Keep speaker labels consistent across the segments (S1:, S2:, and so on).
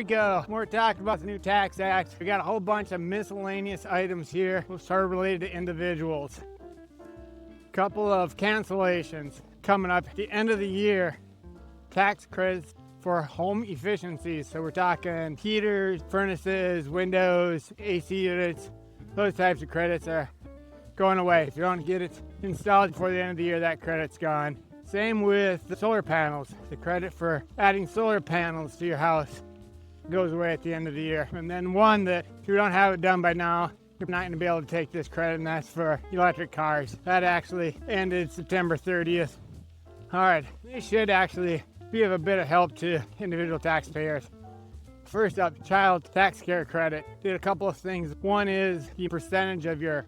S1: we go. More talk about the new tax act. We got a whole bunch of miscellaneous items here, sort of related to individuals. Couple of cancellations coming up at the end of the year. Tax credits for home efficiencies. So we're talking heaters, furnaces, windows, AC units. Those types of credits are going away. If you don't get it installed before the end of the year, that credit's gone. Same with the solar panels. The credit for adding solar panels to your house goes away at the end of the year. And then one that if you don't have it done by now, you're not going to be able to take this credit, and that's for electric cars. That actually ended September 30th. All right, this should actually be of a bit of help to individual taxpayers. First up, child tax care credit. Did a couple of things. One is the percentage of your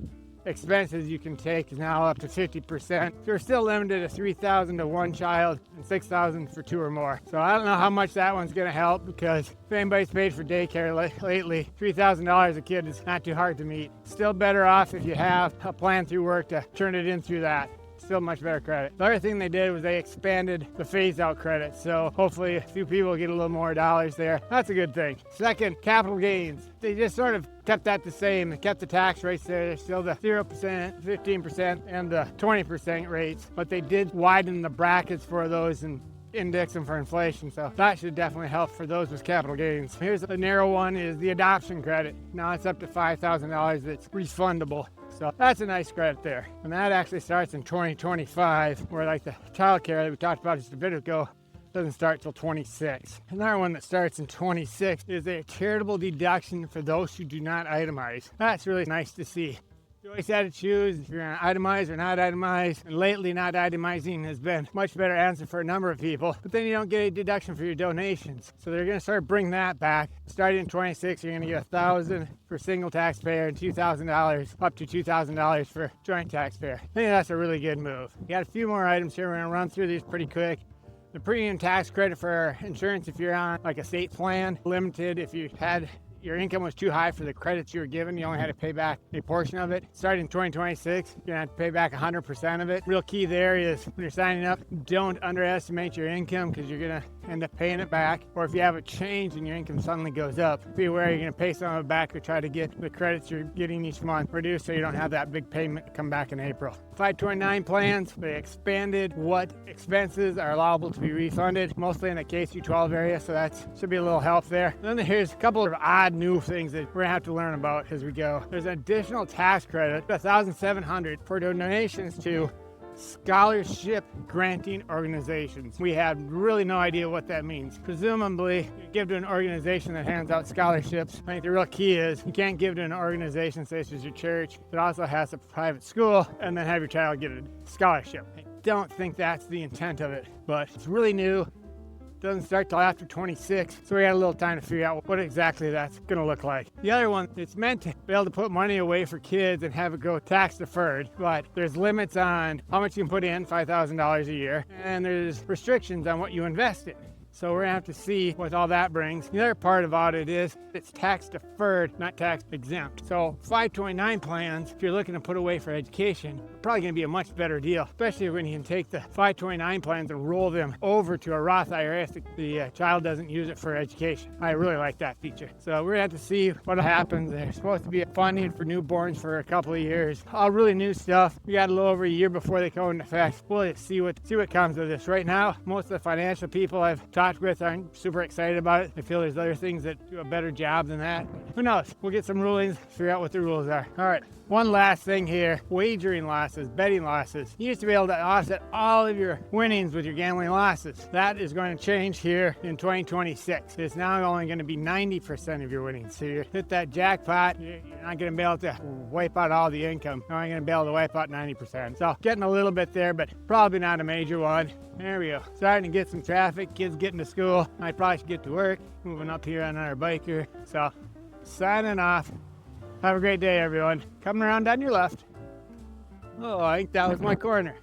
S1: expenses you can take is now up to 50%. You're still limited to $3,000 to one child and $6,000 for two or more. So I don't know how much that one's going to help, because if anybody's paid for daycare lately, $3,000 a kid is not too hard to meet. Still better off if you have a plan through work to turn it in through that. Still much better credit. The other thing they did was they expanded the phase-out credit, so hopefully a few people get a little more dollars there. That's a good thing. Second, capital gains. They just sort of kept that the same. They kept the tax rates there. They're still the 0%, 15%, and the 20% rates, but they did widen the brackets for those and index them for inflation, so that should definitely help for those with capital gains. Here's the narrow one, is the adoption credit. Now it's up to $5,000 that's refundable. So that's a nice credit there. And that actually starts in 2025, where like the child care that we talked about just a bit ago doesn't start till 26. Another one that starts in 26 is a charitable deduction for those who do not itemize. That's really nice to see. You always had to choose if you're going to itemize or not itemize, and lately not itemizing has been a much better answer for a number of people, but then you don't get a deduction for your donations. So they're going to start bringing that back. Starting in 26, you're going to get $1,000 for single taxpayer and $2,000 up to $2,000 for joint taxpayer. I think that's a really good move. We got a few more items here. We're going to run through these pretty quick. The premium tax credit for insurance if you're on like a state plan, limited if you had your income was too high for the credits you were given, you only had to pay back a portion of it. Starting in 2026, you're gonna have to pay back 100% of it. Real key there is when you're signing up, don't underestimate your income, because you're gonna end up paying it back. Or if you have a change and your income suddenly goes up, be aware you're gonna pay some of it back or try to get the credits you're getting each month reduced so you don't have that big payment come back in April. 529 plans, they expanded what expenses are allowable to be refunded, mostly in the K through 12 area, so that should be a little help there. And then here's a couple of odd new things that we're gonna have to learn about as we go. There's an additional tax credit, $1,700 for donations to scholarship granting organizations. We have really no idea what that means. Presumably, you give to an organization that hands out scholarships. I think the real key is you can't give to an organization such as your church that also has a private school and then have your child get a scholarship. I don't think that's the intent of it, but it's really new. Doesn't start till after 26, so we got a little time to figure out what exactly that's going to look like. The other one, it's meant to be able to put money away for kids and have it go tax deferred, but there's limits on how much you can put in, $5,000 a year, and there's restrictions on what you invest in. So we're gonna have to see what all that brings. The other part about it is it's tax deferred, not tax exempt. So 529 plans, if you're looking to put away for education, are probably gonna be a much better deal, especially when you can take the 529 plans and roll them over to a Roth IRA if the child doesn't use it for education. I really like that feature. So we're gonna have to see what happens. There's supposed to be funding for newborns for a couple of years. All really new stuff. We got a little over a year before they go into effect. We'll see what comes of this. Right now, most of the financial people I've talked with aren't super excited about it. I feel there's other things that do a better job than that. Who knows? We'll get some rulings, figure out what the rules are. All right, one last thing here. Wagering losses, betting losses. You used to be able to offset all of your winnings with your gambling losses. That is going to change here in 2026. It's now only going to be 90% of your winnings. So you hit that jackpot, you're not going to be able to wipe out all the income. You're only going to be able to wipe out 90%. So getting a little bit there, but probably not a major one. There we go. Starting to get some traffic, kids getting to school. I probably should get to work. Moving up here on our biker. So, signing off. Have a great day, everyone. Coming around on your left. Oh, I think that was my corner.